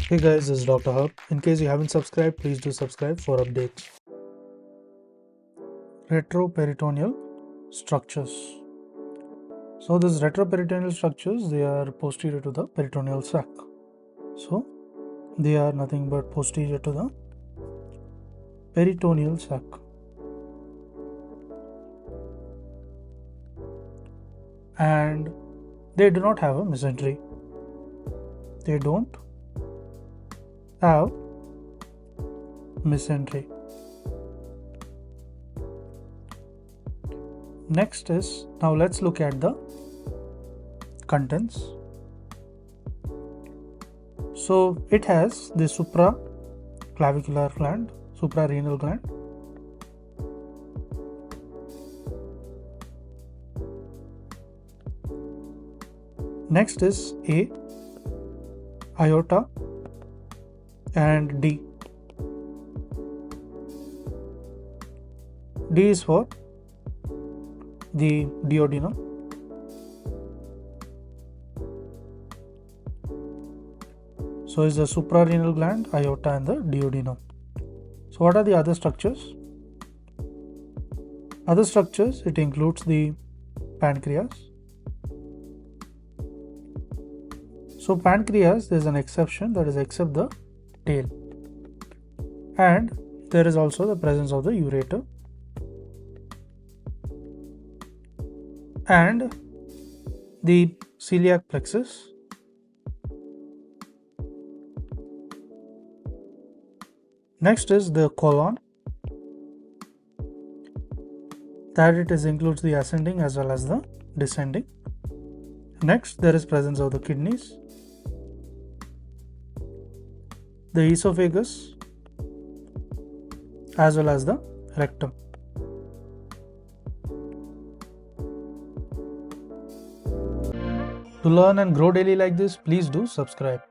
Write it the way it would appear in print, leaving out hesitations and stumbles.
Hey guys, this is Dr. Hub. In case you haven't subscribed, please do subscribe for updates. Retroperitoneal structures. So these retroperitoneal structures, they are posterior to the peritoneal sac. So they are nothing but posterior to the peritoneal sac. And they do not have a mesentery. They don't have mesentery. Next is, now let's look at the contents. So it has the supraclavicular gland, suprarenal gland, next is A, aorta, and D. D is for the duodenum. So is the suprarenal gland, aorta, and the duodenum. So what are the other structures? Other structures, it includes the pancreas. So pancreas, there is an exception, that is except the tail. And there is also the presence of the ureter and the celiac plexus. Next is the colon, that it includes the ascending as well as the descending. Next, there is presence of the kidneys, the esophagus, as well as the rectum. To learn and grow daily like this, please do subscribe.